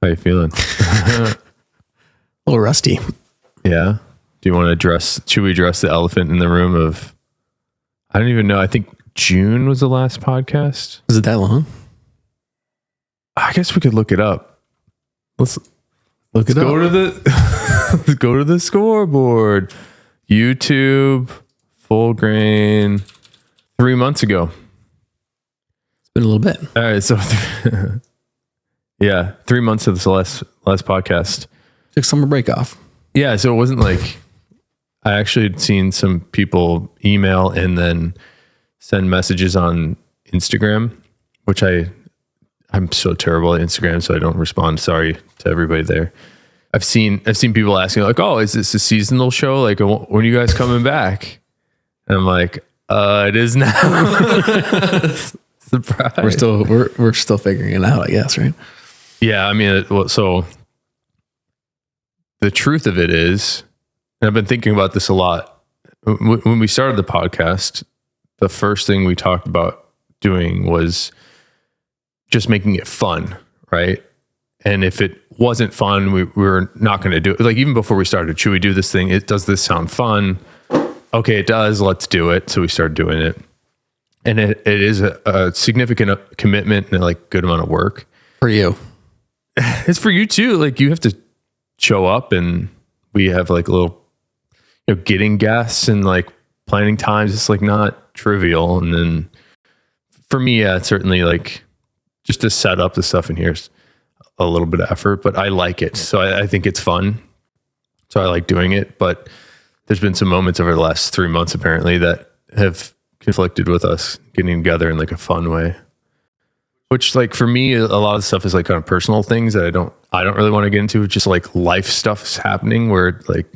How you feeling? A little rusty. Yeah. Do you want to should we address the elephant in the room of, I don't even know. I think June was the last podcast. Was it that long? I guess we could look it up. Let's go to the let's go to the scoreboard. YouTube, Full Grain, 3 months ago. It's been a little bit. All right, so yeah, 3 months of this last podcast. Took summer break off. Yeah, so it wasn't like I actually had seen some people email and then send messages on Instagram, which I'm so terrible at Instagram, so I don't respond. Sorry to everybody there. I've seen people asking like, "Oh, is this a seasonal show? Like, when are you guys coming back?" And I'm like, "It is now." Surprise. We're still figuring it out, I guess, right? Yeah, I mean, so the truth of it is, and I've been thinking about this a lot. When we started the podcast, the first thing we talked about doing was just making it fun, right? And if it wasn't fun, we were not going to do it. Like even before we started, should we do this thing? Does this sound fun? Okay, it does. Let's do it. So we started doing it. And it is a significant commitment and like good amount of work. For you. It's for you too. Like you have to show up, and we have like a little, getting guests and like planning times. It's like not trivial. And then for me, yeah, it's certainly like just to set up the stuff in here is a little bit of effort, but I like it. So I think it's fun. So I like doing it, but there's been some moments over the last 3 months apparently that have conflicted with us getting together in like a fun way, which like for me, a lot of stuff is like kind of personal things that I don't really want to get into. It's just like life stuff is happening where like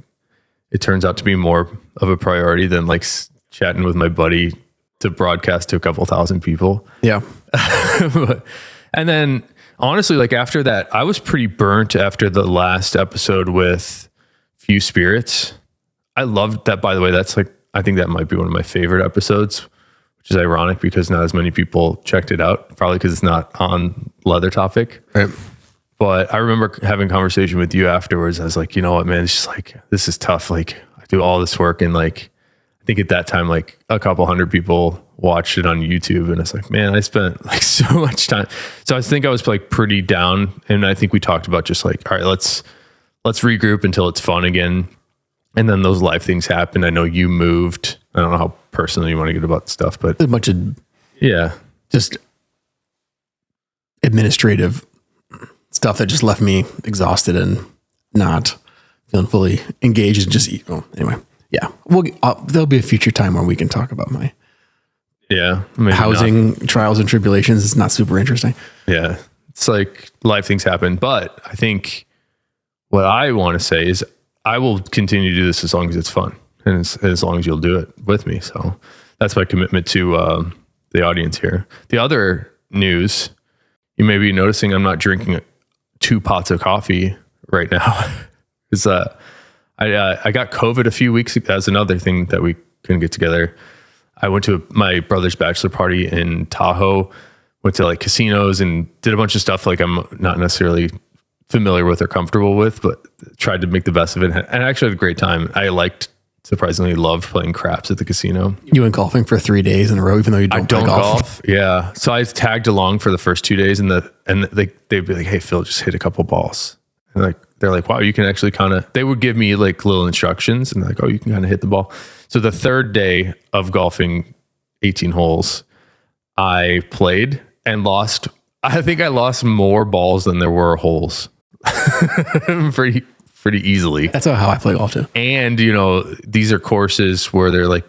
it turns out to be more of a priority than like chatting with my buddy to broadcast to a couple thousand people. Yeah. And then honestly, like after that, I was pretty burnt after the last episode with Few Spirits. I loved that, by the way. That's like, I think that might be one of my favorite episodes, which is ironic because not as many people checked it out, probably because it's not on Leather Topic. Right. But I remember having a conversation with you afterwards. I was like, you know what, man, it's just like, this is tough. Like I do all this work, and like, I think at that time, like a couple hundred people watched it on YouTube, and it's like, man, I spent like so much time. So I think I was like pretty down, and I think we talked about just like, all right, let's regroup until it's fun again. And then those life things happened. I know you moved. I don't know how personal you want to get about stuff, but a bunch of just administrative stuff that just left me exhausted and not feeling fully engaged. And just anyway, yeah. There'll be a future time where we can talk about my housing trials and tribulations. It's not super interesting. Yeah, it's like life things happen. But I think what I want to say is I will continue to do this as long as it's fun, and as long as you'll do it with me. So that's my commitment to the audience here. The other news, you may be noticing I'm not drinking 2 pots of coffee right now. Is I got COVID a few weeks ago. That's another thing that we couldn't get together. I went to my brother's bachelor party in Tahoe, went to like casinos and did a bunch of stuff like I'm not necessarily familiar with or comfortable with, but tried to make the best of it. And I actually had a great time. I surprisingly loved playing craps at the casino. You went golfing for 3 days in a row, even though you don't play golf. Yeah. So I tagged along for the first 2 days, and they'd be like, "Hey Phil, just hit a couple balls." And they're like, "Wow, you can actually they would give me like little instructions, and like, "Oh, you can kind of hit the ball." So the third day of golfing 18 holes, I played and lost. I think I lost more balls than there were holes. pretty easily. That's how I play golf too. And these are courses where they're like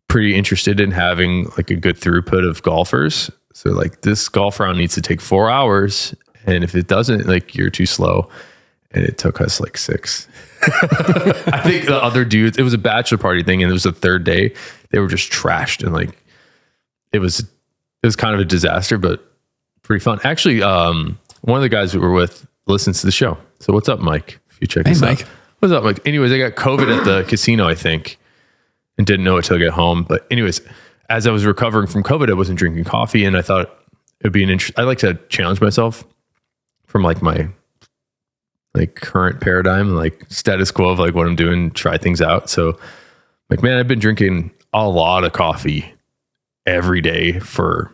pretty interested in having like a good throughput of golfers. So like this golf round needs to take 4 hours, and if it doesn't, like you're too slow. And it took us like 6. I think the other dudes, it was a bachelor party thing, and it was the third day. They were just trashed, and like it was kind of a disaster, but pretty fun. Actually, one of the guys we were with listens to the show. So what's up, Mike? If you check this out. Mike. What's up, Mike? Anyways, I got COVID at the casino, I think, and didn't know it till I got home. But anyways, as I was recovering from COVID, I wasn't drinking coffee, and I thought it'd be I like to challenge myself from like my like current paradigm, like status quo of like what I'm doing, try things out. So like, man, I've been drinking a lot of coffee every day for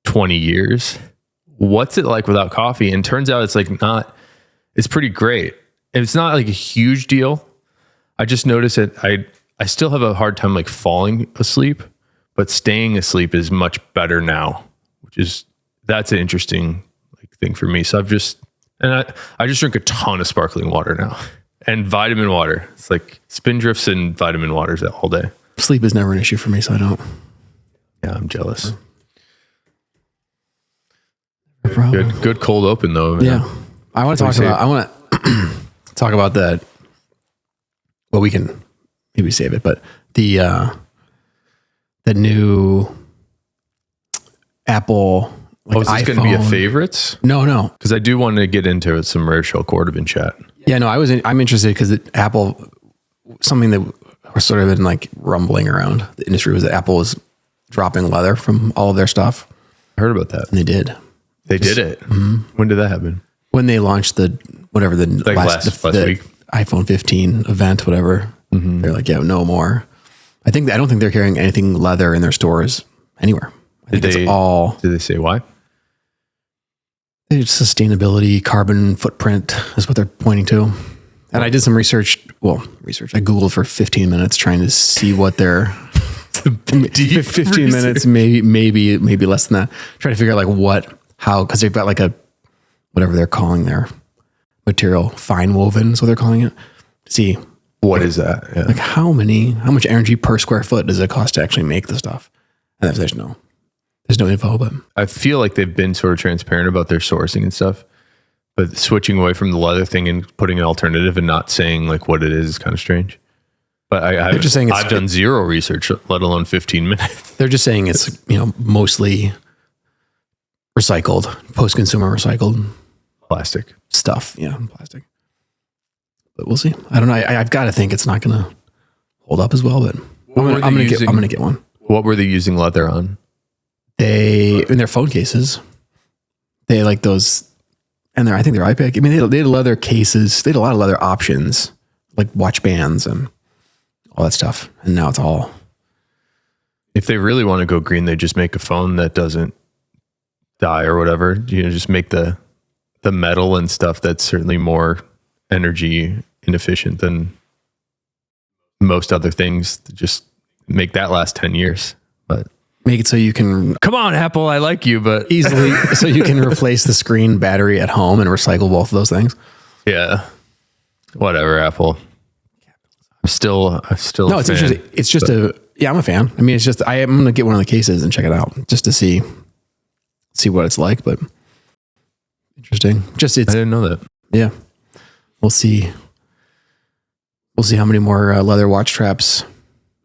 20 years. What's it like without coffee? And turns out it's like it's pretty great. It's not like a huge deal. I just noticed that I still have a hard time like falling asleep, but staying asleep is much better now, that's an interesting like thing for me. So I just drink a ton of sparkling water now and vitamin water. It's like Spindrifts and vitamin waters all day. Sleep is never an issue for me, so I don't. Yeah, I'm jealous. Good cold open though. Man. Yeah, I want to talk about that. Well, we can maybe save it, but the new Apple. Like is this going to be a favorites? No. Because I do want to get into some rare shell Cordovan chat. Yeah, no, I'm interested because Apple, something that was sort of been like rumbling around the industry was that Apple was dropping leather from all of their stuff. I heard about that. And they did. They did it. Mm-hmm. When did that happen? When they launched last week iPhone 15 event, whatever. Mm-hmm. They're like, yeah, no more. I don't think they're carrying anything leather in their stores anywhere. Did they say why? It's sustainability, carbon footprint is what they're pointing to. And I did some research. I Googled for 15 minutes trying to see what their 15 minutes, maybe less than that. Trying to figure out because they've got like whatever they're calling their material, fine woven is what they're calling it. See what is that? Yeah. Like how much energy per square foot does it cost to actually make the stuff? And there's no info, but I feel like they've been sort of transparent about their sourcing and stuff, but switching away from the leather thing and putting an alternative and not saying like what it is kind of strange. But I've done zero research, let alone 15 minutes. They're just saying it's, mostly recycled, post-consumer recycled plastic stuff. Yeah. Plastic, but we'll see. I don't know. I've got to think it's not going to hold up as well, but I'm going to get one. What were they using leather on? In their phone cases, they like those, and I think their iPad. I mean, they had leather cases. They had a lot of leather options, like watch bands and all that stuff. And now it's all. If they really want to go green, they just make a phone that doesn't die or whatever. Just make the metal and stuff that's certainly more energy inefficient than most other things. Just make that last 10 years, but. Make it so you can... Come on, Apple, I like you, but... Easily, so you can replace the screen battery at home and recycle both of those things. Yeah. Whatever, Apple. I'm still No, it's interesting. It's just I'm a fan. I mean, it's just... I'm going to get one of the cases and check it out just to see what it's like, but... Interesting. I didn't know that. Yeah. We'll see how many more leather watch traps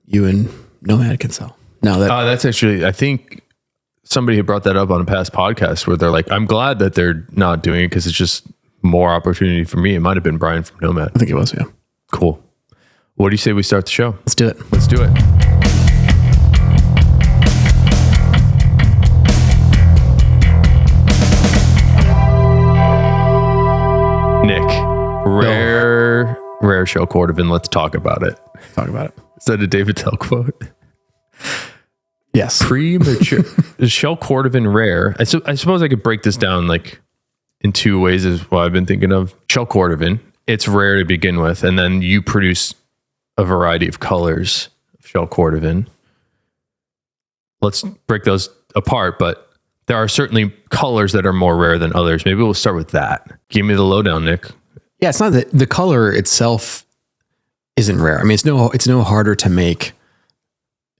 you and Nomad can sell. No, that's actually, I think somebody had brought that up on a past podcast where they're like, I'm glad that they're not doing it because it's just more opportunity for me. It might have been Brian from Nomad. I think it was, yeah. Cool. What do you say we start the show? Let's do it. Nick, rare shell Cordovan. Let's talk about it. Is that a David Tell quote? Yes. Premature. Shell Cordovan rare. I suppose I could break this down like in two ways is what I've been thinking of. Shell Cordovan, it's rare to begin with. And then you produce a variety of colors of Shell Cordovan. Let's break those apart, but there are certainly colors that are more rare than others. Maybe we'll start with that. Give me the lowdown, Nick. Yeah, it's not the color itself isn't rare. I mean, it's no harder to make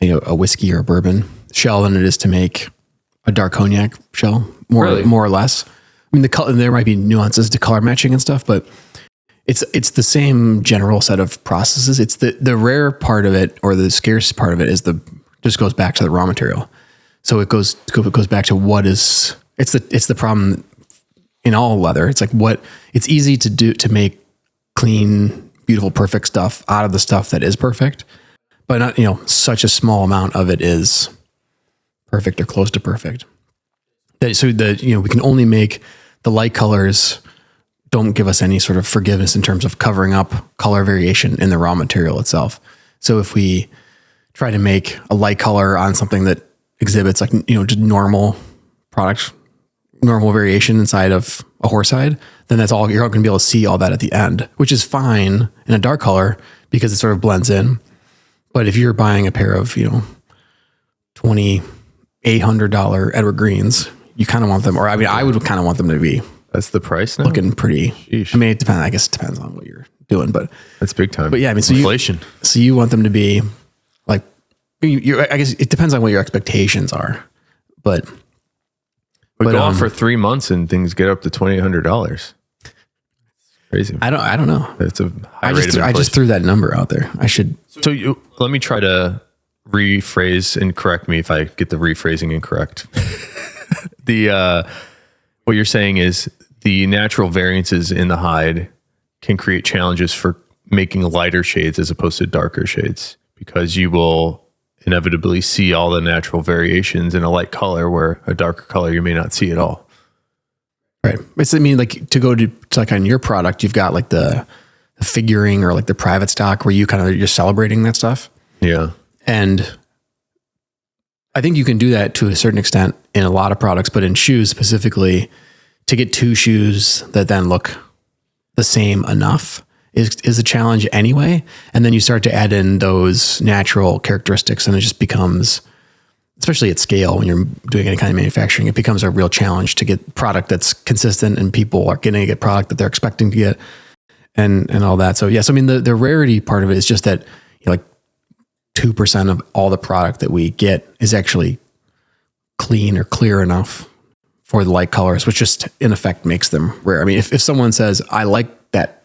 a whiskey or a bourbon shell than it is to make a dark cognac shell, more or less. I mean, there might be nuances to color matching and stuff, but it's the same general set of processes. It's the rare part of it or the scarce part of it just goes back to the raw material. So it goes back to it's the problem in all leather. It's like it's easy to make clean, beautiful, perfect stuff out of the stuff that is perfect. But not, such a small amount of it is perfect or close to perfect. So we can only make the light colors don't give us any sort of forgiveness in terms of covering up color variation in the raw material itself. So if we try to make a light color on something that exhibits like, just normal product, normal variation inside of a horsehide, then that's all you're going to be able to see all that at the end, which is fine in a dark color because it sort of blends in. But if you're buying a pair of, $2,800 Edward Greens, you kind of want them, or I would kind of want them to be. That's the price now? Looking pretty. Sheesh. I mean, it depends. I guess it depends on what you're doing, but that's big time. But yeah, I mean, so inflation. So you want them to be like, I guess it depends on what your expectations are, but go on for 3 months and things get up to $2,800. Crazy. I don't know. It's a high rate of inflation. I just threw that number out there. I should. So let me try to rephrase and correct me if I get the rephrasing incorrect. What you're saying is the natural variances in the hide can create challenges for making lighter shades as opposed to darker shades, because you will inevitably see all the natural variations in a light color where a darker color you may not see at all. Right. It's, like to go to like on your product, you've got like the figuring or like the private stock where you're celebrating that stuff. Yeah. And I think you can do that to a certain extent in a lot of products, but in shoes specifically, to get two shoes that then look the same enough is a challenge anyway. And then you start to add in those natural characteristics, and it just becomes, especially at scale when you're doing any kind of manufacturing, it becomes a real challenge to get product that's consistent and people are getting to get product that they're expecting to get and all that. So yes, the rarity part of it is just that like 2% of all the product that we get is actually clean or clear enough for the light colors, which just in effect makes them rare. I mean, if someone says, I like that,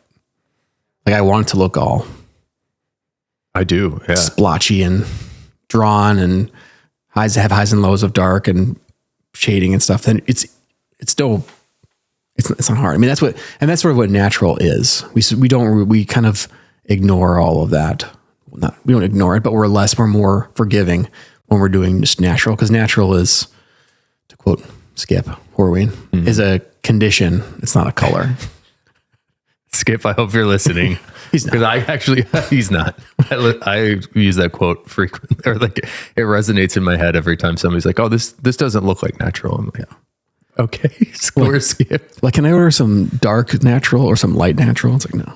like I want it to look all I do, yeah, splotchy and drawn and have highs and lows of dark and shading and stuff, then it's not hard. I mean, that's sort of what natural is. We kind of ignore all of that. We don't ignore it, but we're more forgiving when we're doing just natural, because natural is, to quote Skip Horween, is a condition. It's not a color. Skip, I hope you're listening. He's not. He's not. I use that quote frequently, or like it resonates in my head every time somebody's like, "Oh, this doesn't look like natural." I'm like, yeah. Okay, score Skip. Like, can I order some dark natural or some light natural? It's like, no,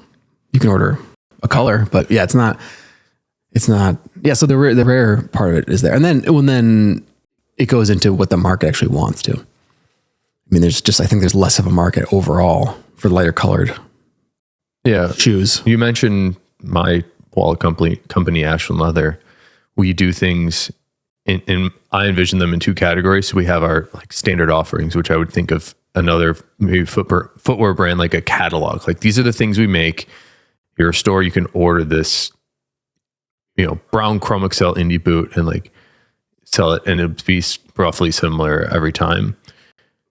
you can order a color, but yeah, it's not. Yeah. So the rare part of it is there, and then it goes into what the market actually wants to. I mean, I think there's less of a market overall for lighter colored. Yeah. Shoes. You mentioned my wallet company, Ashland Leather. We do things in I envision them in two categories. So we have our like standard offerings, which I would think of another maybe footwear brand, like a catalog. Like, these are the things we make. You're a store, you can order this, brown Chrome Excel indie boot and like sell it, and it'd be roughly similar every time.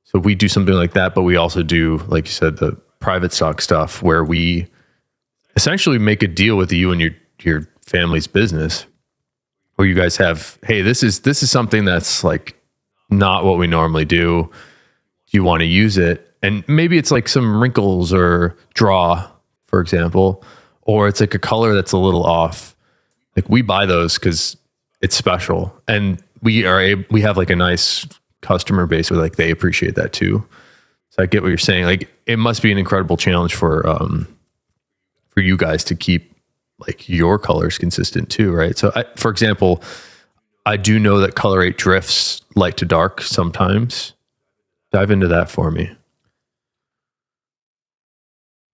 So we do something like that, but we also do, like you said, the private stock stuff where we essentially make a deal with you and your family's business, where you guys have, hey, this is something that's like not what we normally do. Do you want to use it? And maybe it's like some wrinkles or draw, for example, or it's like a color that's a little off. Like, we buy those because it's special, and we have like a nice customer base where like they appreciate that too. So I get what you're saying. Like, it must be an incredible challenge for you guys to keep like your colors consistent too, right? So for example, I do know that Color 8 drifts light to dark sometimes. Dive into that for me.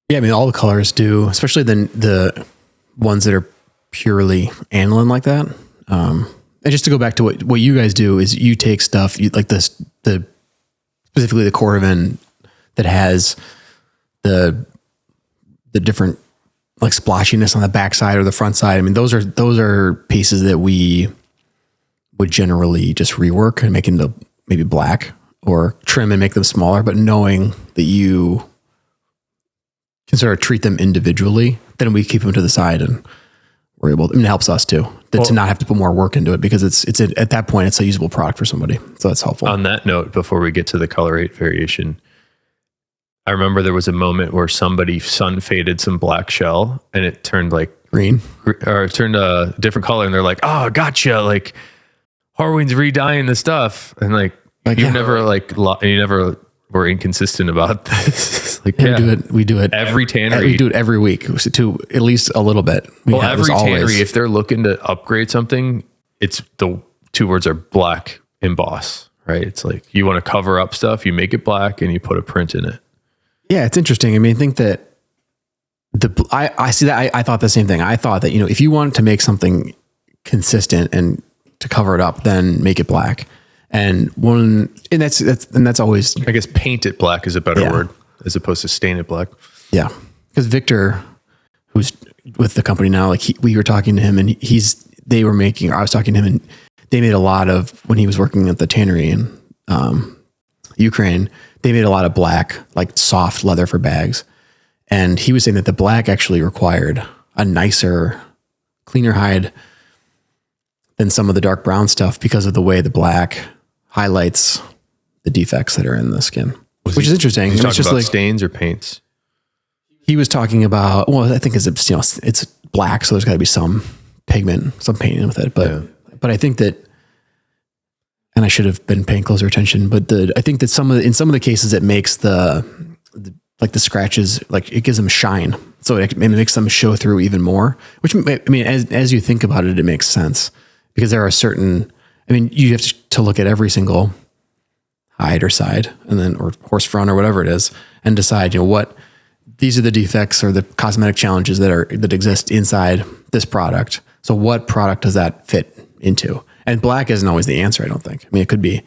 Yeah, I mean, all the colors do, especially the ones that are purely aniline like that. And just to go back to what you guys do is you take stuff like this, specifically the Cordovan that has the different like splotchiness on the backside or the front side. I mean, those are pieces that we would generally just rework and make into maybe black, or trim and make them smaller, but knowing that you can sort of treat them individually, then we keep them to the side, and we're able to, it helps us too, to not have to put more work into it, because it's at that point, it's a usable product for somebody. So that's helpful. On that note, before we get to the Color 8 variation, I remember there was a moment where somebody sun faded some black shell and it turned like green, or it turned a different color, and they're like, "Oh, gotcha!" Like Horween's redying the stuff, and like you never you never were inconsistent about this. Like we do it every tannery. We do it every week to at least a little bit. Every tannery, if they're looking to upgrade something, it's the two words are black emboss, right? It's like you want to cover up stuff, you make it black, and you put a print in it. Yeah, it's interesting. I mean, I think that I see that. I thought the same thing. I thought that, if you want to make something consistent and to cover it up, then make it black. And that's always, I guess, paint it black is a better word as opposed to stain it black. Yeah. Because Victor, who's with the company now, like we were talking to him and I was talking to him and they made a lot of, when he was working at the tannery in Ukraine, they made a lot of black, like soft leather for bags. And he was saying that the black actually required a nicer, cleaner hide than some of the dark brown stuff because of the way the black highlights the defects that are in the skin, which is interesting. He's talking about stains or paints. He was talking about, well, I think it's black, so there's got to be some pigment, some painting with it. But I think that, and I should have been paying closer attention, but I think that in some of the cases it makes the scratches, like it gives them shine. So it makes them show through even more, which, I mean, as you think about it, it makes sense because there are you have to look at every single hide or side and then, or horse front or whatever it is, and decide, what these are the defects or the cosmetic challenges that exist inside this product. So what product does that fit into? And black isn't always the answer, I don't think. I mean, it could be,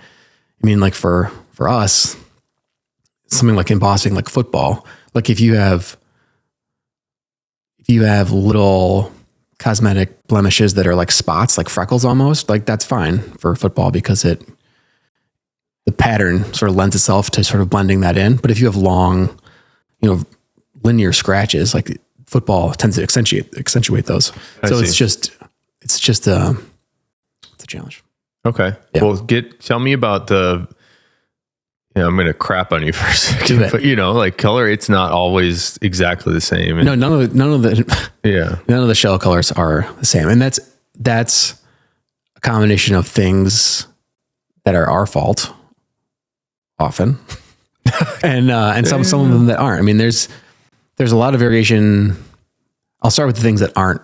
like for us, something like embossing, like football, like if you have little cosmetic blemishes that are like spots, like freckles almost, like that's fine for football because the pattern sort of lends itself to sort of blending that in. But if you have long, linear scratches, like football tends to accentuate those. It's just a challenge. Okay. Yeah. Well, tell me about I'm going to crap on you for a second, but like color, it's not always exactly the same. And no, none of the shell colors are the same. And that's a combination of things that are our fault often. and some of them that aren't. I mean, there's a lot of variation. I'll start with the things that aren't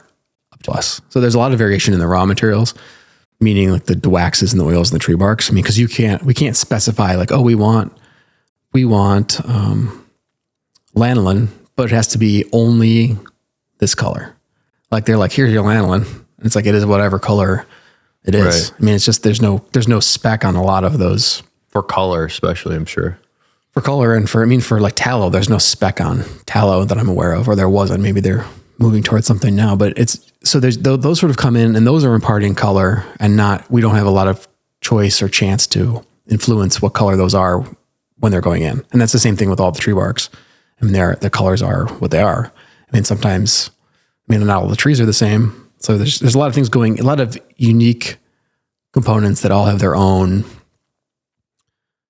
up to us. So there's a lot of variation in the raw materials, meaning like the waxes and the oils and the tree barks. I mean, because we can't specify like, oh, we want lanolin, but it has to be only this color. Like they're like, here's your lanolin. And it's like, it is whatever color it is. Right. I mean, it's just, there's no spec on a lot of those. For color, especially, I'm sure. For color and for like tallow, there's no spec on tallow that I'm aware of, or there wasn't. Maybe they're moving towards something now, but there's those sort of come in and those are imparting color and we don't have a lot of choice or chance to influence what color those are when they're going in. And that's the same thing with all the tree barks. I mean, the colors are what they are. I mean, sometimes, not all the trees are the same. So there's a lot of things a lot of unique components that all have their own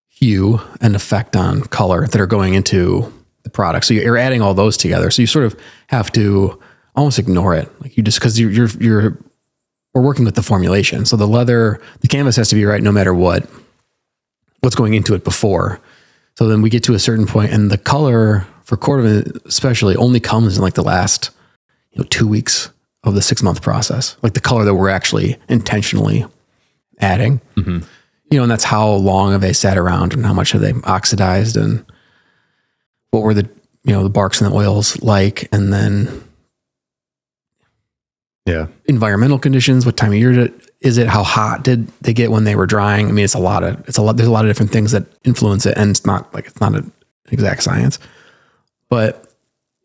hue and effect on color that are going into the product. So you're adding all those together. So you sort of have to almost ignore it. Like because we're working with the formulation. So the canvas has to be right no matter what's going into it before. So then we get to a certain point and the color for Cordovan especially only comes in like the last 2 weeks of the 6-month process. Like the color that we're actually intentionally adding. Mm-hmm. And that's how long have they sat around and how much have they oxidized and what were the barks and the oils like, and then environmental conditions, what time of year is it, how hot did they get when they were drying? I mean, there's a lot of different things that influence it, and it's not an exact science, but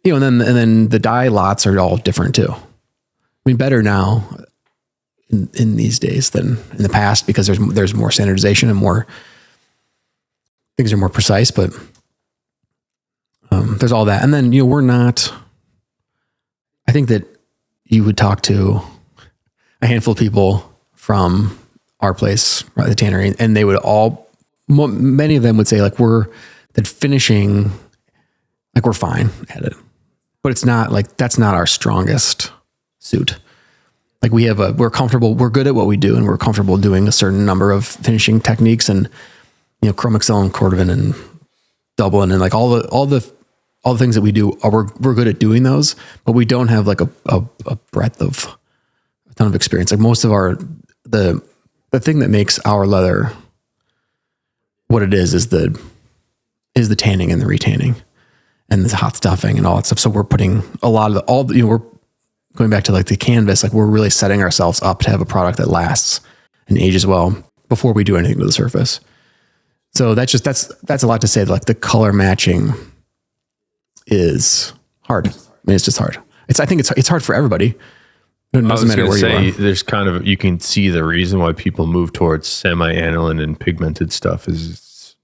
and then the dye lots are all different too. I mean, better now in these days than in the past because there's more standardization and more things are more precise, but there's all that. And then, I think that you would talk to a handful of people from our place, right, the tannery, and they would many of them would say like, that finishing Like we're fine at it, but it's not like, that's not our strongest suit. Like we're comfortable, we're good at what we do, and we're comfortable doing a certain number of finishing techniques, and, Chrome Excel and Cordovan and Dublin and like all the things that we do, we're good at doing those, but we don't have like a breadth of a ton of experience. Like most of the thing that makes our leather what it is the tanning and the retanning and the hot stuffing and all that stuff. So we're putting a lot of we're going back to like the canvas, like we're really setting ourselves up to have a product that lasts and ages well before we do anything to the surface. So that's a lot to say. Like the color matching is hard. I mean, it's just hard. I think it's hard for everybody. It doesn't matter where you are. There's you can see the reason why people move towards semi-aniline and pigmented stuff is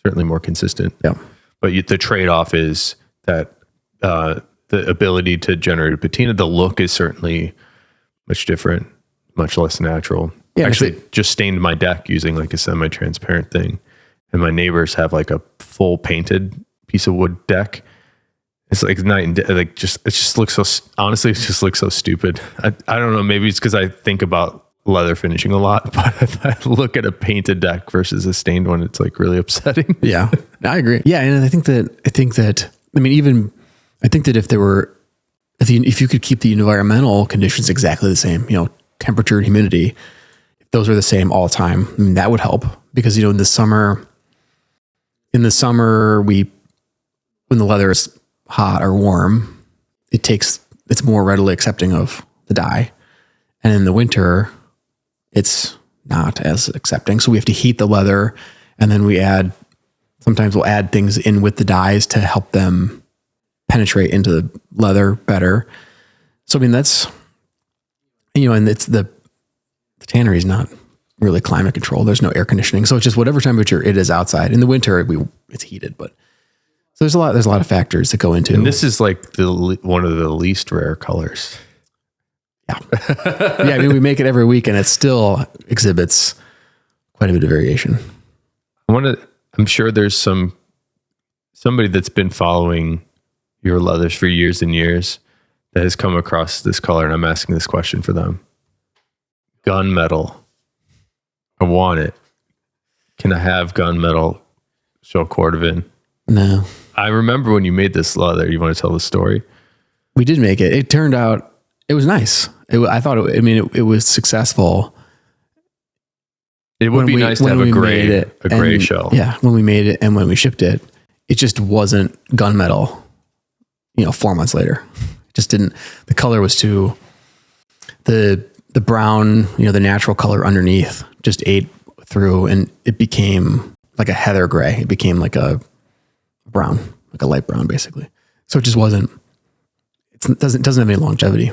certainly more consistent. Yeah. But the trade-off is that the ability to generate a patina, the look is certainly much different, much less natural. Yeah, actually just stained my deck using like a semi-transparent thing, and my neighbors have like a full painted piece of wood deck. It's like night and day. Like it just looks so, honestly, it just looks so stupid. I don't know. Maybe it's because I think about leather finishing a lot, but if I look at a painted deck versus a stained one, it's like really upsetting. Yeah, I agree. Yeah. And I think that, I mean, I think that if you could keep the environmental conditions exactly the same, temperature and humidity, if those are the same all the time, I mean, that would help, because, in the summer, when the leather is hot or warm, it's more readily accepting of the dye. And in the winter, it's not as accepting. So we have to heat the leather, and then sometimes we'll add things in with the dyes to help them penetrate into the leather better. So, I mean, that's, and it's the tannery is not really climate controlled. There's no air conditioning. So it's just whatever temperature it is outside. In the winter, it's heated, but so there's a lot of factors that go into. And this is like one of the least rare colors. Yeah. Yeah. I mean, we make it every week and it still exhibits quite a bit of variation. I'm sure there's somebody that's been following your leathers for years and years that has come across this color, and I'm asking this question for them. Gunmetal. I want it. Can I have gunmetal show Cordovan? No. I remember when you made this leather. You want to tell the story? We did make it. It turned out it was nice. I thought it was successful. It would be nice to have a gray shell. Yeah, when we made it and when we shipped it, it just wasn't gunmetal. 4 months later, it just didn't. The color was too. The brown, the natural color underneath just ate through, and it became like a heather gray. It became like a brown, like a light brown, basically. So it just wasn't. It doesn't have any longevity,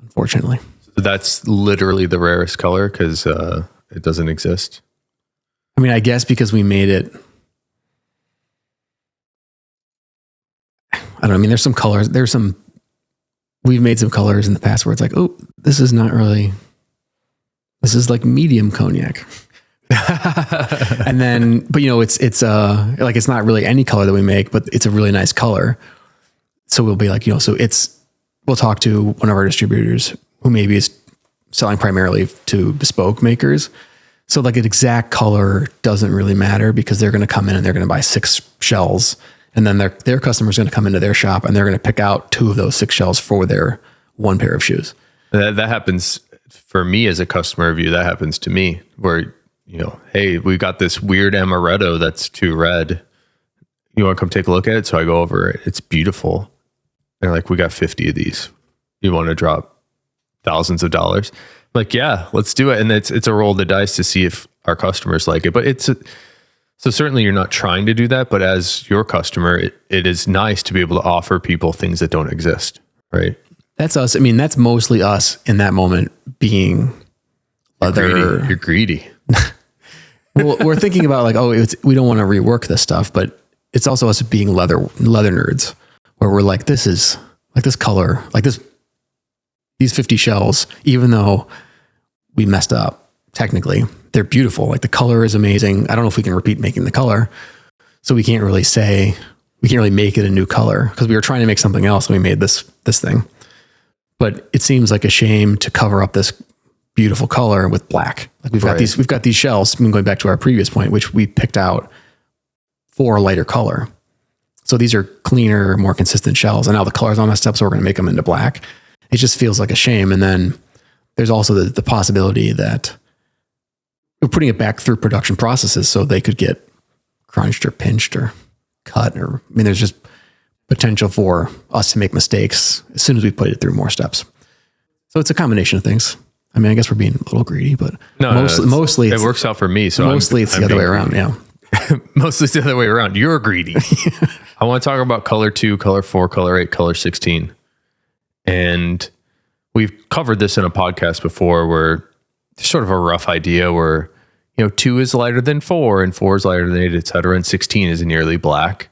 unfortunately. So that's literally the rarest color because it doesn't exist. I mean, I guess because we made it. I don't know. I mean, there's some colors. We've made some colors in the past where it's like, oh, this is not really. This is like medium cognac. And then, but it's like, it's not really any color that we make, but it's a really nice color. So we'll be like, we'll talk to one of our distributors who maybe is selling primarily to bespoke makers. So like an exact color doesn't really matter, because they're going to come in and they're going to buy 6 shells, and then their customer's going to come into their shop and they're going to pick out 2 of those 6 shells for their 1 pair of shoes. That happens for me as a customer review. That happens to me where, hey, we got this weird amaretto that's too red. You want to come take a look at it? So I go over it. It's beautiful. They're like, we got 50 of these. You want to drop thousands of dollars? I'm like, yeah, let's do it. And it's a roll of the dice to see if our customers like it. But so certainly you're not trying to do that, but as your customer, it is nice to be able to offer people things that don't exist, right? That's us. I mean, that's mostly us in that moment being leather. You're greedy. Well, we're thinking about like, we don't want to rework this stuff, but it's also us being leather nerds, where we're like, this is like this color, like these 50 shells, even though we messed up technically, they're beautiful. Like the color is amazing. I don't know if we can repeat making the color, so we can't really say we can't really make it a new color because we were trying to make something else and we made this thing. But it seems like a shame to cover up this beautiful color with black. Like we've got these shells, going back to our previous point, which we picked out for a lighter color. So these are cleaner, more consistent shells. And now the color's all messed up, so we're going to make them into black. It just feels like a shame. And then there's also the possibility that we're putting it back through production processes so they could get crunched or pinched or cut. There's just potential for us to make mistakes as soon as we put it through more steps. So it's a combination of things. I mean, I guess we're being a little greedy, but mostly it works out for me. So mostly it's the other way around. Yeah. Mostly it's the other way around. You're greedy. I want to talk about color 2, color 4, color 8, color 16. And we've covered this in a podcast before where there's sort of a rough idea where, 2 is lighter than 4 and 4 is lighter than 8, et cetera. And 16 is nearly black.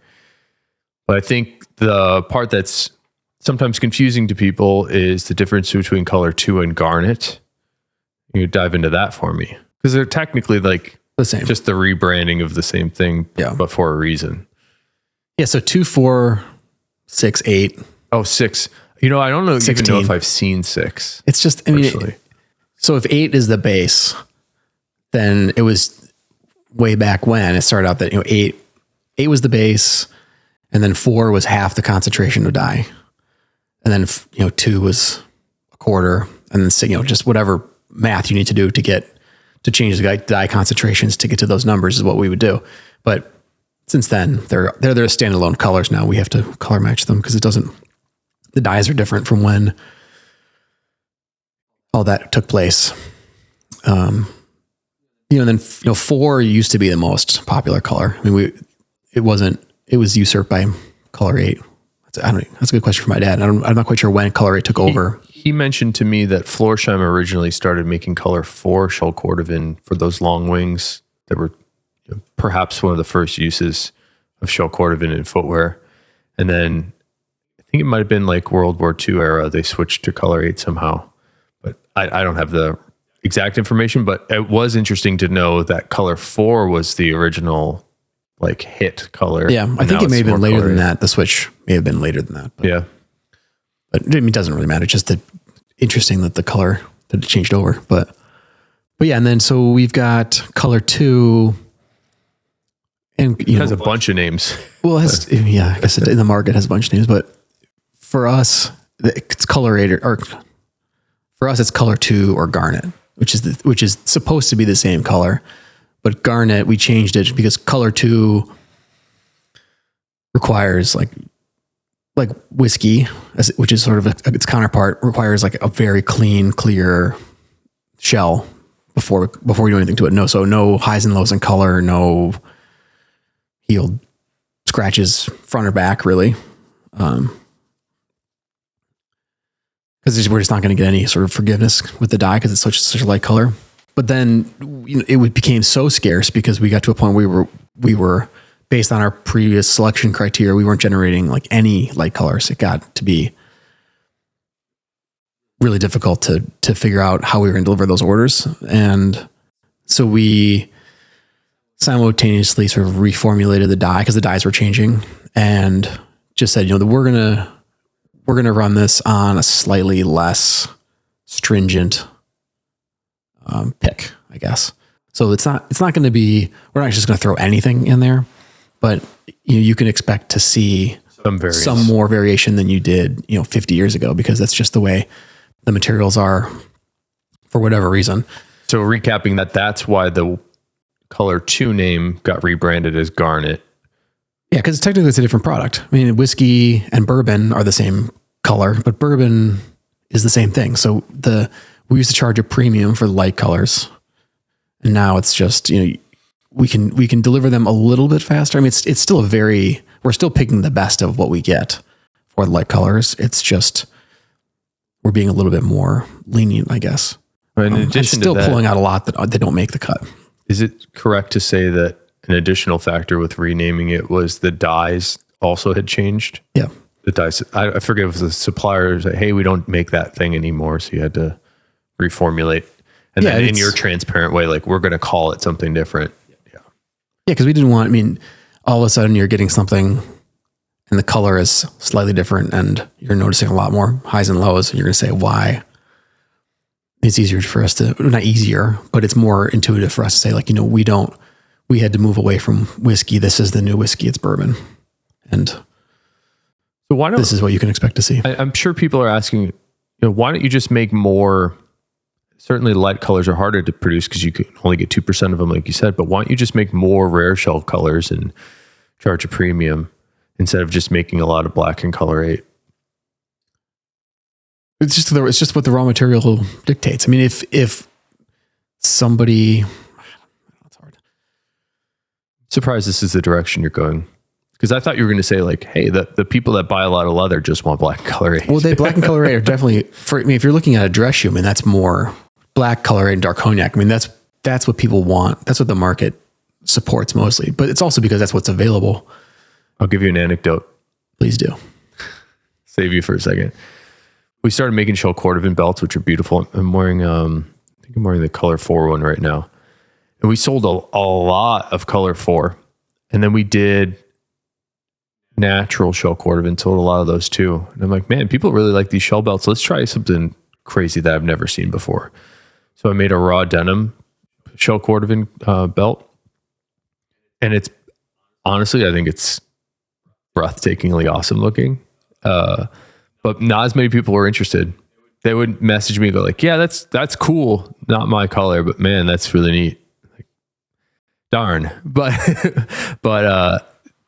But I think the part that's sometimes confusing to people is the difference between color 2 and garnet. You dive into that for me. Because they're technically like the same, just the rebranding of the same thing, but for a reason. Yeah. So 2, 4, 6, 8. Oh, 6. I don't know 16. Even know if I've seen 6. It's just, so if 8 is the base, then it was way back when it started out that, 8 was the base, and then 4 was half the concentration of dye. And then, 2 was a quarter, and then, just whatever math you need to do to change the dye concentrations to get to those numbers is what we would do. But since then, they're standalone colors now. We have to color match them because the dyes are different from when all that took place. And then 4 used to be the most popular color. I mean, it was usurped by color 8. That's a good question for my dad. I'm not quite sure when color 8 took over. He mentioned to me that Florsheim originally started making color 4 shell Cordovan for those long wings that were perhaps one of the first uses of shell Cordovan in footwear. And then I think it might have been like World War II era. They switched to color 8 somehow, but I don't have the exact information, but it was interesting to know that color 4 was the original like hit color. Yeah. I think it may have been later than that. The switch may have been later than that. But it doesn't really matter. It's just interesting that the color that it changed over. But yeah, and then so we've got color 2, and it has a bunch of names. Well, I guess in the market has a bunch of names, but for us, it's color 8 or for us it's color 2 or garnet, which is supposed to be the same color, but garnet we changed it because color 2 requires like whiskey, which is sort of its counterpart, requires like a very clean, clear shell before we do anything to it. No highs and lows in color, no healed scratches front or back, really. Because we're just not going to get any sort of forgiveness with the dye because it's such a light color. But then it became so scarce because we got to a point where we were based on our previous selection criteria, we weren't generating like any light colors. It got to be really difficult to figure out how we were going to deliver those orders. And so we simultaneously sort of reformulated the dye because the dyes were changing and just said, that we're going to run this on a slightly less stringent pick, I guess. So it's not going to be, we're not just going to throw anything in there, but you can expect to see some more variation than you did, 50 years ago, because that's just the way the materials are for whatever reason. So recapping that's why the color 2 name got rebranded as garnet. Yeah, because technically it's a different product. I mean, whiskey and bourbon are the same color, but bourbon is the same thing. So we used to charge a premium for the light colors, and now it's just we can deliver them a little bit faster. I mean, it's still we're still picking the best of what we get for the light colors. It's just we're being a little bit more lenient, I guess. In addition still to that, pulling out a lot that they don't make the cut. Is it correct to say that an additional factor with renaming it was the dyes also had changed? Yeah. The dyes, I forget if it was the suppliers that, hey, we don't make that thing anymore. So you had to reformulate. And then in your transparent way, like, we're going to call it something different. Yeah. Yeah. Because we didn't want, all of a sudden you're getting something and the color is slightly different and you're noticing a lot more highs and lows, you're going to say why. It's easier for us to, not easier, but it's more intuitive for us to say like, we had to move away from whiskey. This is the new whiskey. It's bourbon. And so this is what you can expect to see. I'm sure people are asking, why don't you just make more? Certainly light colors are harder to produce because you can only get 2% of them, like you said, but why don't you just make more rare shelf colors and charge a premium instead of just making a lot of black and colorate? It's just what the raw material dictates. I mean, if somebody, it's hard. Surprised this is the direction you're going. Because I thought you were going to say like, hey, the people that buy a lot of leather just want black and colorate. Well, black and colorate are definitely, if you're looking at a dress shoe, I mean, that's more black colorate and dark cognac. I mean, that's what people want. That's what the market supports mostly, but it's also because that's what's available. I'll give you an anecdote. Please do. Save you for a second. We started making shell Cordovan belts, which are beautiful. I'm wearing, I think I'm wearing the color 4 one right now. And we sold a lot of color 4. And then we did natural shell Cordovan, sold a lot of those too. And I'm like, man, people really like these shell belts. Let's try something crazy that I've never seen before. So I made a raw denim shell Cordovan belt. And it's honestly, I think it's breathtakingly awesome looking. But not as many people were interested. They would message me and go like, yeah, that's cool. Not my color, but man, that's really neat. Like, darn. But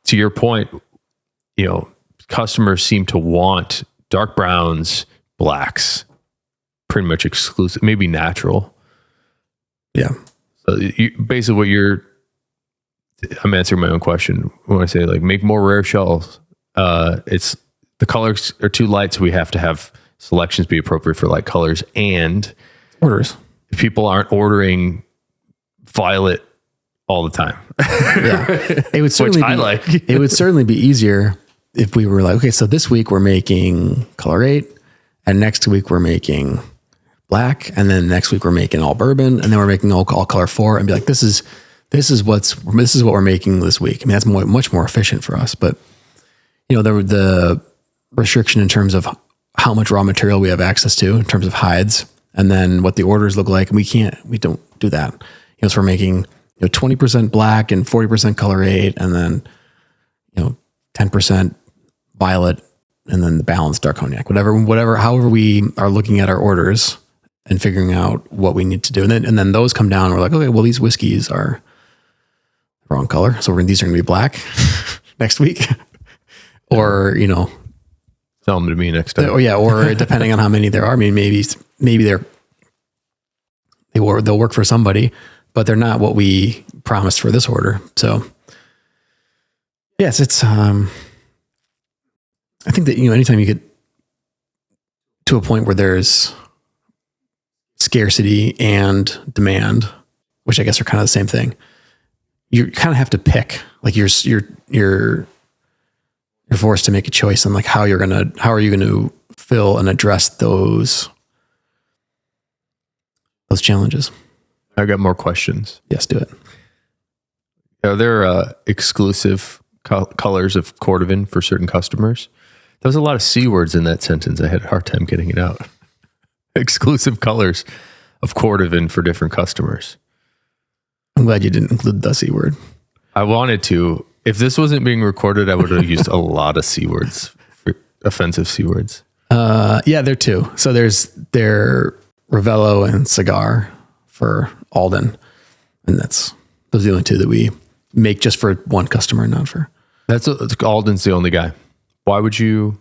to your point, customers seem to want dark browns, blacks, pretty much exclusive, maybe natural. Yeah. So basically I'm answering my own question when I say like make more rare shells. It's the colors are too light, so we have to have selections be appropriate for light colors and orders. If people aren't ordering violet all the time. Yeah. It would certainly it would certainly be easier if we were like, okay, so this week we're making color 8 and next week we're making black and then next week we're making all bourbon and then we're making all color 4 and be like, this is what we're making this week. I mean, that's much more efficient for us, but the restriction in terms of how much raw material we have access to in terms of hides and then what the orders look like. And we don't do that. So we're making 20% black and 40% color 8 and then 10% violet and then the balance dark cognac, however we are looking at our orders and figuring out what we need to do. And then those come down and we're like, okay, well, these whiskeys are the wrong color. So these are going to be black next week or, tell them to me next time. Or depending on how many there are. I mean, maybe they'll work for somebody, but they're not what we promised for this order. So yes, it's, I think that, anytime you get to a point where there's scarcity and demand, which I guess are kind of the same thing, you kind of have to pick, like you're forced to make a choice on like how are you going to fill and address those challenges. I got more questions. Yes, do it. Are there exclusive colors of Cordovan for certain customers? There was a lot of C words in that sentence. I had a hard time getting it out. Exclusive colors of Cordovan for different customers. I'm glad you didn't include the C word. I wanted to. If this wasn't being recorded, I would have used a lot of C words, offensive C words. Yeah, there are two. So there's Ravello and Cigar for Alden. And those are the only two that we make just for one customer, not for. Alden's the only guy. Why would you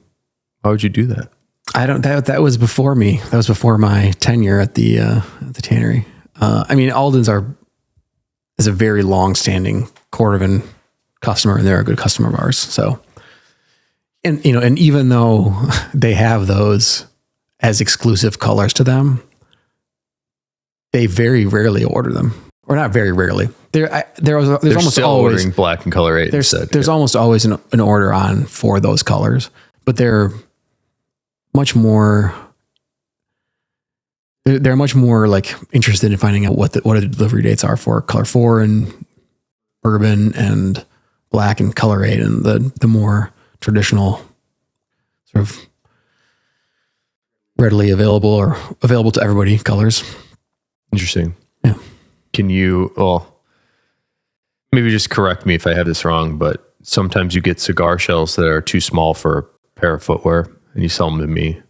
do that? I don't, that was before me. That was before my tenure at the tannery. I mean, Alden's is a very long-standing Cordovan customer, and they're a good customer of ours. So, and even though they have those as exclusive colors to them, they very rarely order them, or not very rarely. There's almost still always ordering black and color 8. There's almost always an order on for those colors, but they're much more. They're much more like interested in finding out what the delivery dates are for color 4 and bourbon and black and color 8 and the more traditional sort of readily available or available to everybody colors. Interesting. Yeah. Can you, well, maybe just correct me if I have this wrong, but sometimes you get cigar shells that are too small for a pair of footwear and you sell them to me.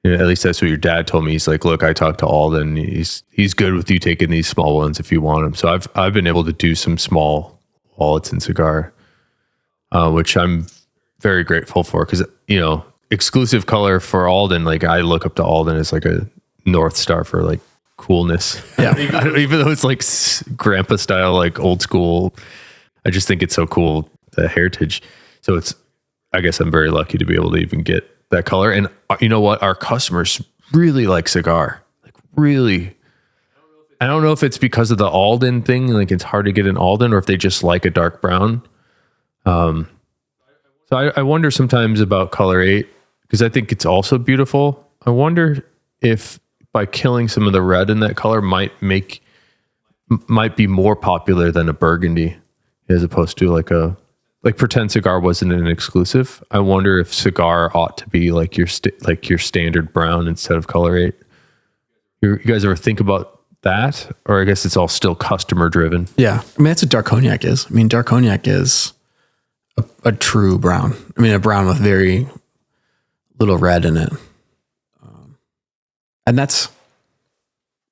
You know, at least that's what your dad told me. He's like, look, I talked to Alden. He's good with you taking these small ones if you want them. So I've been able to do some small wallets and cigar, which I'm very grateful for because, you know, exclusive color for Alden. Like I look up to Alden as like a North Star for like coolness. Yeah. Even though it's like grandpa style, like old school, I just think it's so cool, the heritage. So I guess I'm very lucky to be able to even get that color. And you know what? Our customers really like cigar, like really. I don't know if it's because of the Alden thing, like it's hard to get an Alden, or if they just like a dark brown. So I wonder sometimes about color 8 because I think it's also beautiful. I wonder if by killing some of the red in that color might be more popular than a burgundy, as opposed to like pretend cigar wasn't an exclusive. I wonder if cigar ought to be like your standard brown instead of color 8. You guys ever think about that? Or I guess it's all still customer driven. Yeah. I mean, that's what dark cognac is. I mean, dark cognac is a true brown. I mean, a brown with very little red in it. And that's,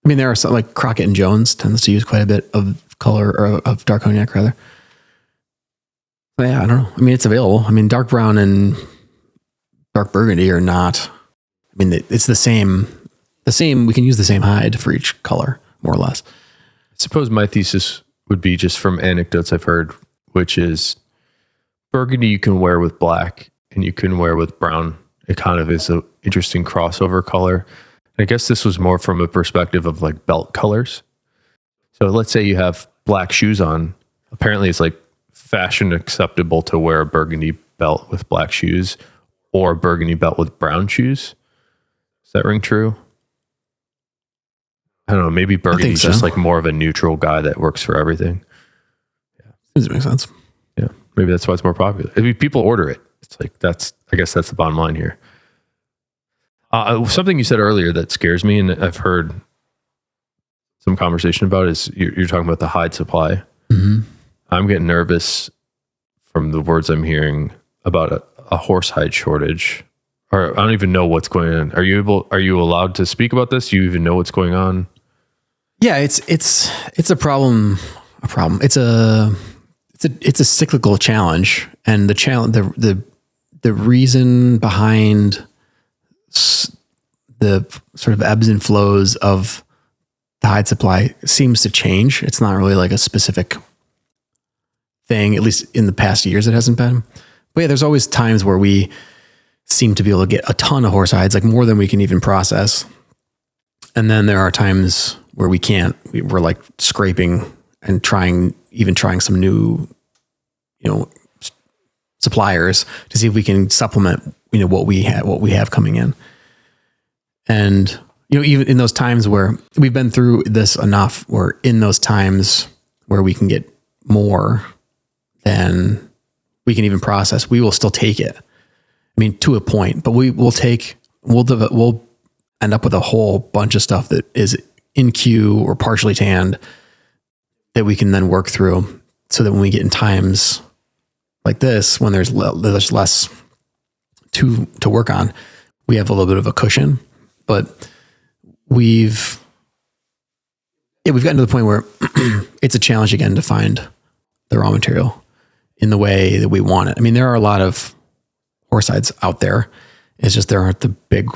I mean, there are some like Crockett and Jones tends to use quite a bit of color or of dark cognac rather. But yeah, I don't know. I mean, it's available. I mean, dark brown and dark burgundy are not, I mean, it's the same, we can use the same hide for each color, more or less. I suppose my thesis would be just from anecdotes I've heard, which is burgundy you can wear with black and you can wear with brown. It kind of is an interesting crossover color. I guess this was more from a perspective of like belt colors. So let's say you have black shoes on. Apparently it's like fashion acceptable to wear a burgundy belt with black shoes or a burgundy belt with brown shoes. Does that ring true? I don't know. Maybe burgundy's just like more of a neutral guy that works for everything. Yeah. Does it make sense? Yeah. Maybe that's why it's more popular. I mean, people order it. It's like, I guess that's the bottom line here. Something you said earlier that scares me, and I've heard some conversation about, is you're talking about the hide supply. Mm-hmm. I'm getting nervous from the words I'm hearing about a horsehide shortage, or I don't even know what's going on. Are you allowed to speak about this? Do you even know what's going on? Yeah, it's a problem. It's a cyclical challenge, and the reason behind the sort of ebbs and flows of the hide supply seems to change. It's not really like a specific thing, at least in the past years it hasn't been. But yeah, there's always times where we seem to be able to get a ton of horse hides, like more than we can even process. And then there are times where we can't. We're like scraping and trying some new, suppliers to see if we can supplement, what we have coming in. And, even in those times where we've been through this enough, or in those times where we can get more than we can even process, we will still take it. I mean, to a point, but we'll end up with a whole bunch of stuff that is in queue or partially tanned that we can then work through, so that when we get in times like this, when there's less to work on, we have a little bit of a cushion. But we've gotten to the point where it's a challenge again to find the raw material in the way that we want it. I mean, there are a lot of horse hides out there. It's just there aren't the big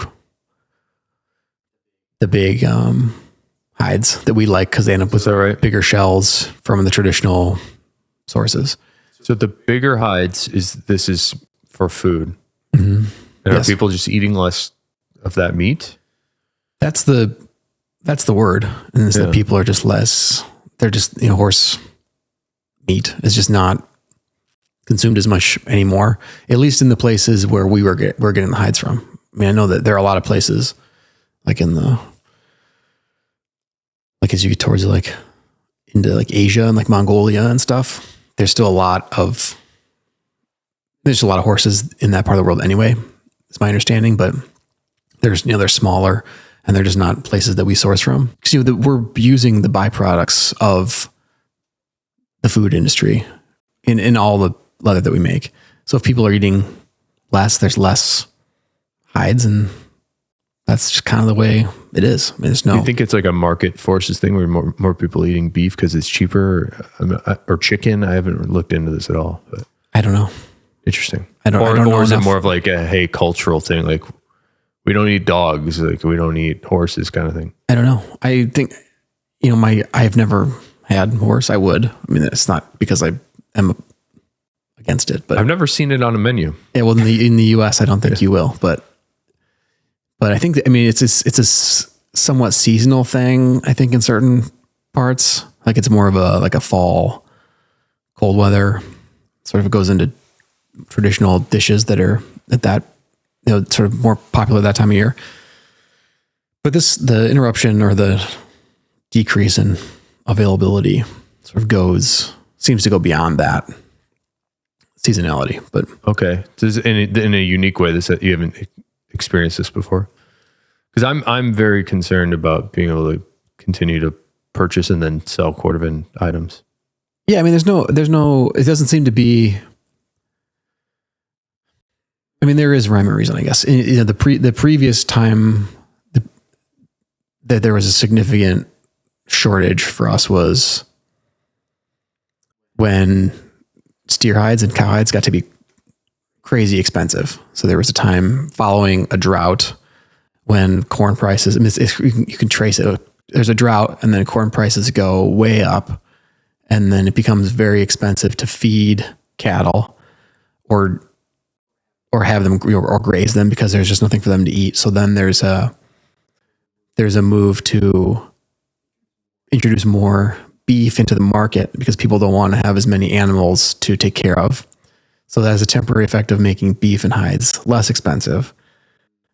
hides that we like, because they end up with bigger shells from the traditional sources. So the bigger hides this is for food. Mm-hmm. And are people just eating less of that meat? That's the word. And it's that people are just less, they're just, horse meat is just not consumed as much anymore, at least in the places where we're getting the hides from. I mean, I know that there are a lot of places like as you get towards into Asia and like Mongolia and stuff, there's still a lot of there's a lot of horses in that part of the world anyway, is my understanding, but there's, they're smaller and they're just not places that we source from. Because, we're using the byproducts of the food industry in all the leather that we make. So if people are eating less, there's less hides, and that's just kind of the way it is. I mean, there's no. Do you think it's like a market forces thing where more people eating beef because it's cheaper, or chicken? I haven't looked into this at all, but I don't know. Interesting. I don't know. Or is it more of like a cultural thing? Like, we don't eat dogs, like we don't eat horses, kind of thing. I don't know. I think, I've never had horse. I would. I mean, it's not because I am against it, but I've never seen it on a menu. Yeah, well, in the US, I don't think you will, but I think it's a somewhat seasonal thing. I think in certain parts, like it's more of a fall, cold weather. Sort of goes into traditional dishes that are at that, sort of more popular that time of year. But the interruption or the decrease in availability sort of seems to go beyond that seasonality. But okay, does in a unique way that you haven't experienced this before? Because I'm very concerned about being able to continue to purchase and then sell Cordovan items. Yeah, I mean, there's no. It doesn't seem to be. I mean, there is rhyme or reason, I guess. The previous time that there was a significant shortage for us was when steer hides and cow hides got to be crazy expensive. So there was a time following a drought when corn prices, you can trace it. There's a drought and then corn prices go way up, and then it becomes very expensive to feed cattle or have them or graze them because there's just nothing for them to eat. So then there's a move to introduce more beef into the market because people don't want to have as many animals to take care of. So that has a temporary effect of making beef and hides less expensive.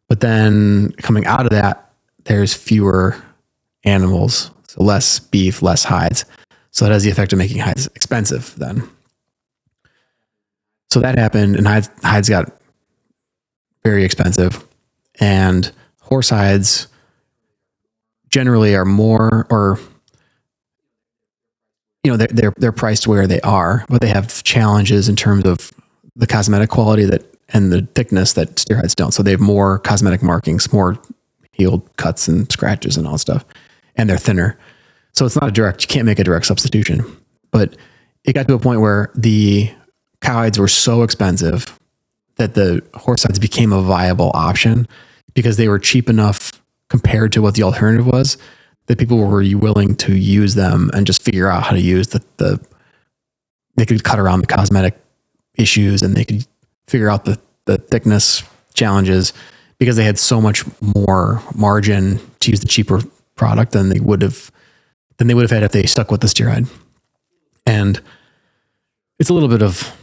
But then coming out of that, there's fewer animals, so less beef, less hides. So that has the effect of making hides expensive then. So that happened, and hides got very expensive, and horse hides generally are more, or they're priced where they are, but they have challenges in terms of the cosmetic quality and the thickness that steer hides don't. So they have more cosmetic markings, more healed cuts and scratches and all that stuff, and they're thinner. So it's not you can't make a direct substitution. But it got to a point where the cow hides were so expensive that the horse hides became a viable option because they were cheap enough compared to what the alternative was that people were willing to use them and just figure out how to use they could cut around the cosmetic issues, and they could figure out the thickness challenges because they had so much more margin to use the cheaper product than they would have had if they stuck with the steer hide. And it's a little bit of,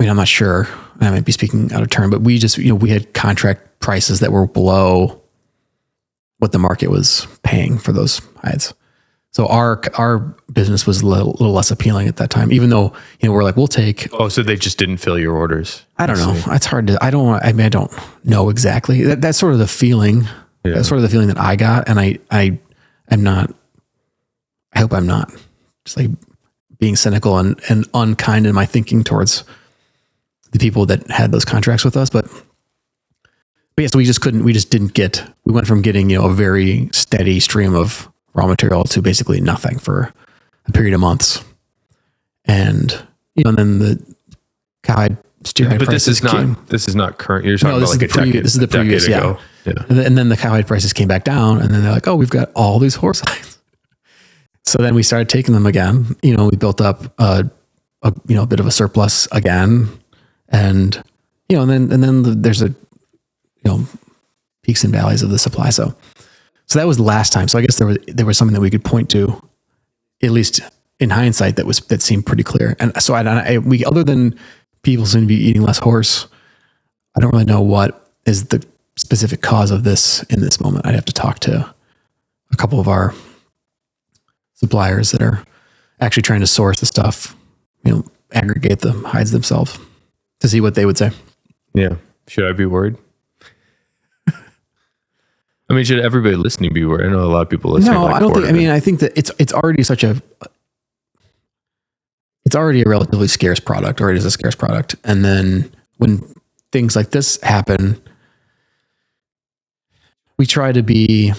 I'm not sure, I might be speaking out of turn, but we just, we had contract prices that were below what the market was paying for those hides. So our business was a little less appealing at that time, even though, we're like, we'll take. Oh, so they just didn't fill your orders. I don't know. It's hard to, I don't know exactly. That's sort of the feeling. Yeah. That's sort of the feeling that I got. And I hope I'm not just like being cynical and unkind in my thinking towards the people that had those contracts with us. But yeah, so we went from getting, a very steady stream of raw material to basically nothing for a period of months. And, and then the cowhide steer hide prices this is not current. You're talking about this is the previous, yeah. And then the cowhide prices came back down, and then they're like, oh, we've got all these horse hides. So then we started taking them again. We built up a bit of a surplus again. And, and then there's peaks and valleys of the supply. So that was the last time. So I guess there was something that we could point to, at least in hindsight, that seemed pretty clear. And so we, other than people seem to be eating less horse, I don't really know what is the specific cause of this in this moment. I'd have to talk to a couple of our suppliers that are actually trying to source the stuff, aggregate the hides themselves to see what they would say. Yeah. Should I be worried? I mean, should everybody listening be worried? I know a lot of people listening. No, I don't think. I mean, I think that it's already it's already a relatively scarce product, or it is a scarce product. And then when things like this happen, we try to be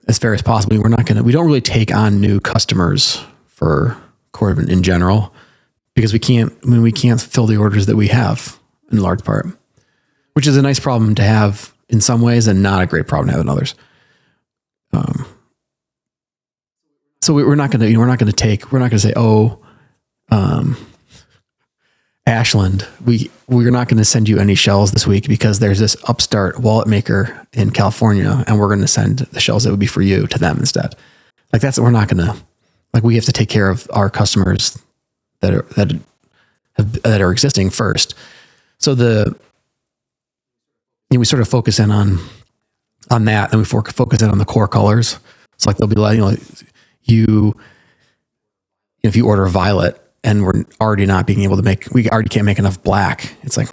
as fair as possible. We don't really take on new customers for Cordovan in general, because we can't fill the orders that we have in large part, which is a nice problem to have in some ways and not a great problem to have in others. So we're not going to say, Ashland, we're not going to send you any shells this week because there's this upstart wallet maker in California, and we're going to send the shells that would be for you to them instead. Like we're not going to, like, we have to take care of our customers that are existing first. So we sort of focus in on that, and we focus in on the core colors. It's like they'll be like, if you order a violet and we're already not being able to we already can't make enough black. It's like,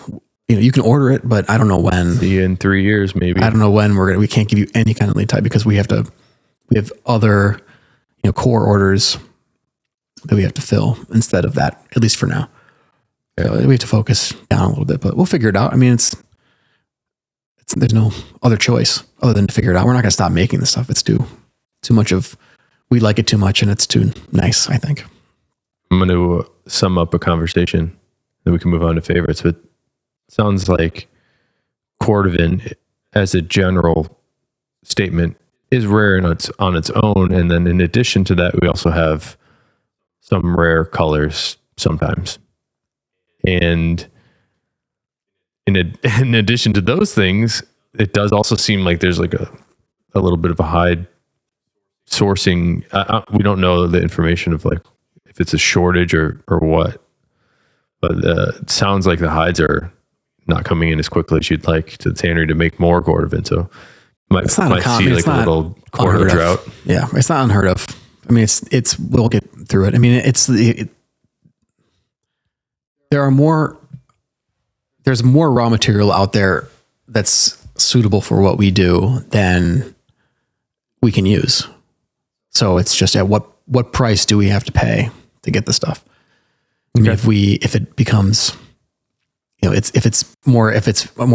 you can order it, but I don't know when. See you in 3 years, maybe. I don't know when we can't give you any kind of lead time because we have other, core orders that we have to fill instead of that, at least for now. So we have to focus down a little bit, but we'll figure it out. I mean, there's no other choice other than to figure it out. We're not going to stop making this stuff. It's too much we like it too much, and it's too nice, I think. I'm going to sum up a conversation, then we can move on to favorites. But it sounds like Cordovan, as a general statement, is rare on its own. And then in addition to that, we also have some rare colors sometimes. And in addition to those things, it does also seem like there's like a little bit of a hide sourcing. We don't know the information of like if it's a shortage or what, but it sounds like the hides are not coming in as quickly as you'd like to the tannery to make more Cordovan. So might see like a little quarter drought. Yeah, it's not unheard of. I mean, we'll get through it. I mean, there's more raw material out there that's suitable for what we do than we can use. So it's just at what price do we have to pay to get the stuff? I mean, if it becomes, if it's more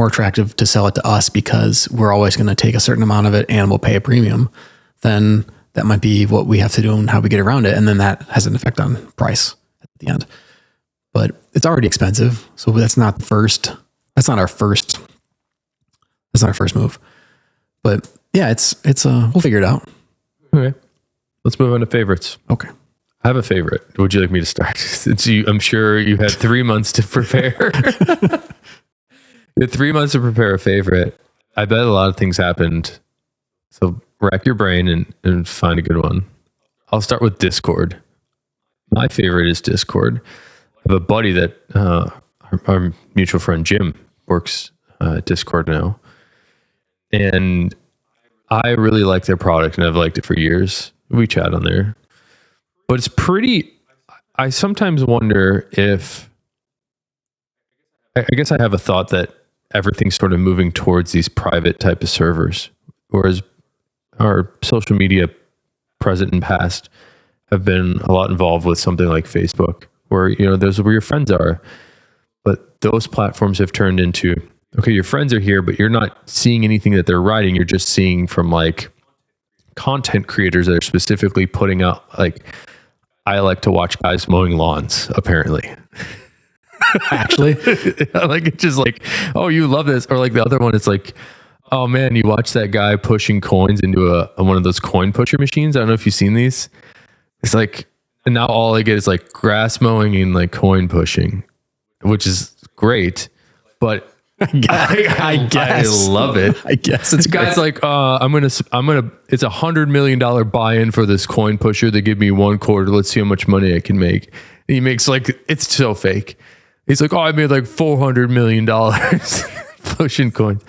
attractive to sell it to us because we're always going to take a certain amount of it and we'll pay a premium, then that might be what we have to do and how we get around it. And then that has an effect on price at the end. But it's already expensive. So that's not our first move. But yeah, we'll figure it out. Okay. Let's move on to favorites. Okay. I have a favorite. Would you like me to start? Since I'm sure you had 3 months to prepare. You had 3 months to prepare a favorite. I bet a lot of things happened. So rack your brain and find a good one. I'll start with Discord. My favorite is Discord. I have a buddy that our mutual friend Jim works at Discord now. And I really like their product, and I've liked it for years. We chat on there. But it's I sometimes wonder if, I guess I have a thought that everything's sort of moving towards these private type of servers, whereas our social media present and past have been a lot involved with something like Facebook, where, those are where your friends are. But those platforms have turned into, okay, your friends are here, but you're not seeing anything that they're writing. You're just seeing from like content creators that are specifically putting out, like, I like to watch guys mowing lawns, apparently. Actually, like, it's just like, oh, you love this. Or like the other one, it's like, oh man, you watch that guy pushing coins into one of those coin pusher machines. I don't know if you've seen these. It's like, and now all I get is like grass mowing and like coin pushing, which is great. But I guess I love it. I guess it's guy's like, I'm gonna. It's $100 million buy-in for this coin pusher. They give me 1 quarter. Let's see how much money I can make. And he makes like, it's so fake. He's like, oh, I made like $400 million pushing coins.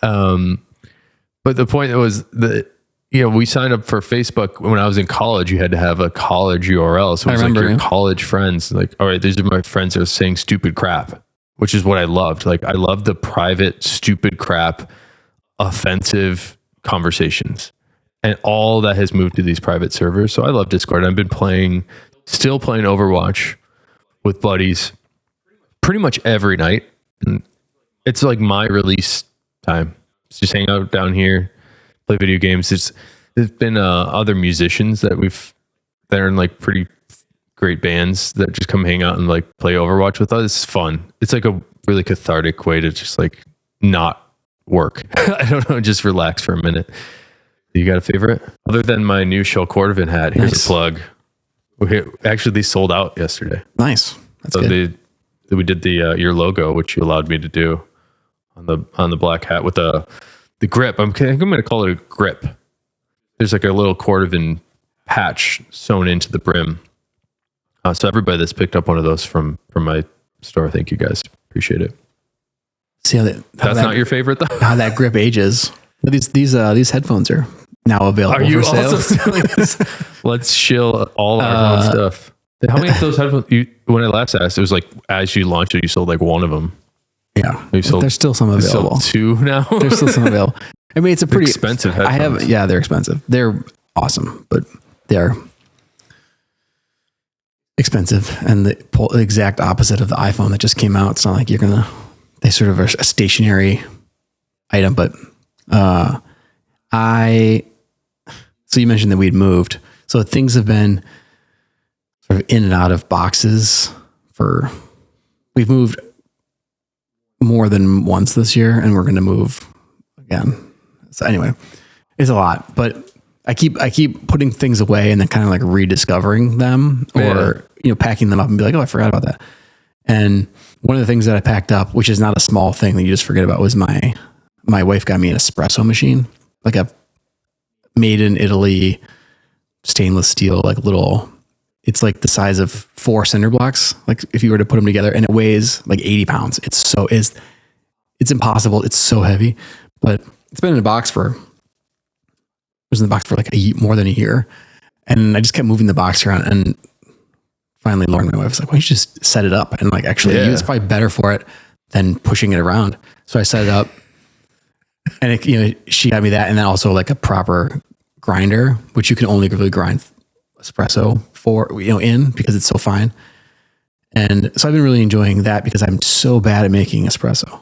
But the point was that, we signed up for Facebook when I was in college. You had to have a college URL. So it was like your college friends. Like, all right, these are my friends that are saying stupid crap. which is what I loved. Like I love the private, stupid crap, offensive conversations, and all that has moved to these private servers. So I love Discord. I've been still playing Overwatch with buddies pretty much every night. And it's like my release time. It's just hang out down here, play video games. There's been other musicians that are in like pretty great bands that just come hang out and like play Overwatch with us. It's fun. It's like a really cathartic way to just like not work. I don't know, just relax for a minute. You got a favorite? Other than my new Shell Cordovan hat, here's a plug. Actually, they sold out yesterday. Nice. That's so good. we did the your logo, which you allowed me to do on the black hat with the grip. I'm going to call it a grip. There's like a little Cordovan patch sewn into the brim. So everybody that's picked up one of those from my store, thank you guys. Appreciate it. See how that's not your favorite though? How that grip ages. These headphones are now available for sale. Also selling this? Let's shill all our own stuff. How many of those headphones? When I last asked, it was like as you launched it, you sold like one of them. Yeah, there's still some available. Two now. There's still some available. I mean, it's a pretty expensive headphones. They're expensive. They're awesome, but they're expensive, and the exact opposite of the iPhone that just came out. It's not like they sort of are a stationary item, but so you mentioned that we'd moved. So things have been sort of in and out of boxes we've moved more than once this year, and we're going to move again. So anyway, it's a lot, but I keep putting things away and then kind of like rediscovering them or, packing them up and be like, oh, I forgot about that. And one of the things that I packed up, which is not a small thing that you just forget about, was my wife got me an espresso machine, like a made in Italy stainless steel, like it's like the size of 4 cinder blocks. Like if you were to put them together, and it weighs like 80 pounds. It's impossible. It's so heavy, but it's been in a box it was in the box for like more than a year. And I just kept moving the box around, and finally Lauren, my wife, was like, well, you should just set it up and like actually use it's probably better for it than pushing it around. So I set it up, and she got me that. And then also like a proper grinder, which you can only really grind espresso for, because it's so fine. And so I've been really enjoying that because I'm so bad at making espresso.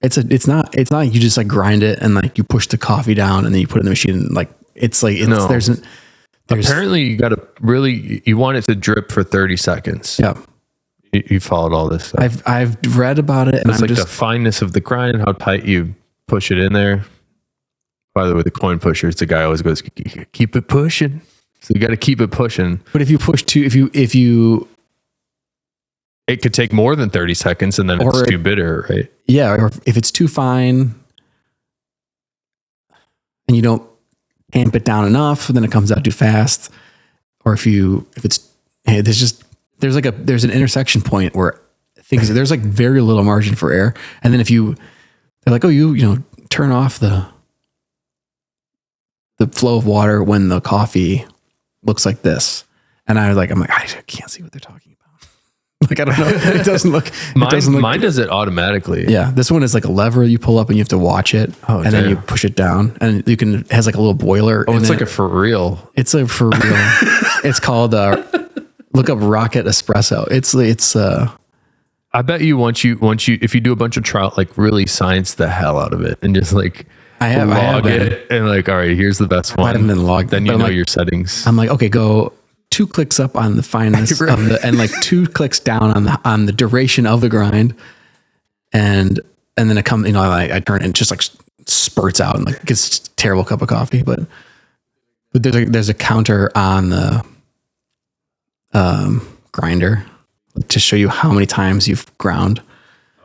It's not like you just like grind it and like you push the coffee down and then you put it in the machine. And like, there's apparently you want it to drip for 30 seconds. Yeah. You followed all this stuff. I've read about it, and it's like the fineness of the grind, how tight you push it in there. By the way, the coin pusher, it's the guy who always goes, keep it pushing. So you got to keep it pushing. But if you push if you it could take more than 30 seconds and then it's too bitter, right? Yeah. Or if it's too fine and you don't amp it down enough, then it comes out too fast. Or there's an intersection point where there's like very little margin for error. And then they're like, oh, turn off the flow of water when the coffee looks like this. And I'm like, I can't see what they're talking about. Like, I don't know. It doesn't look, mine does it automatically. Yeah. This one is like a lever you pull up and you have to watch it. Oh, and then you push it down, and it has like a little boiler. Oh, it's like a for real. It's a for real. It's called, look up Rocket Espresso. It's I bet you if you do a bunch of trial, like really science the hell out of it and just like, I have it and like, all right, here's the best one. I haven't been logged. Then your settings. I'm like, okay, go 2 clicks up on the fineness of and like 2 clicks down on the duration of the grind, and then it comes, I turn it and it just like spurts out and like gets a terrible cup of coffee. But there's a counter on the grinder to show you how many times you've ground.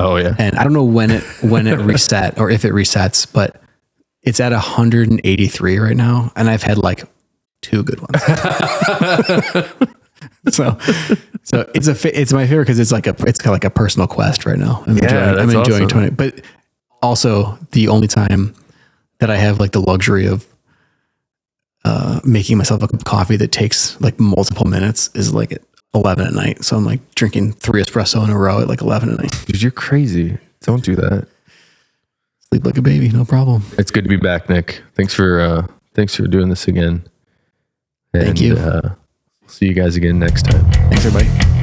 Oh yeah. And I don't know when it reset or if it resets, but it's at 183 right now, and I've had like 2 good ones. so it's my favorite because it's kind of like a personal quest right now. I'm enjoying doing it, but also the only time that I have like the luxury of making myself a cup of coffee that takes like multiple minutes is like 11 at night. So I'm like drinking 3 espresso in a row at like 11 at night. Dude, you're crazy. Don't do that. Sleep like a baby, no problem. It's good to be back, Nick. Thanks for doing this again. Thank you. See you guys again next time. Thanks, everybody.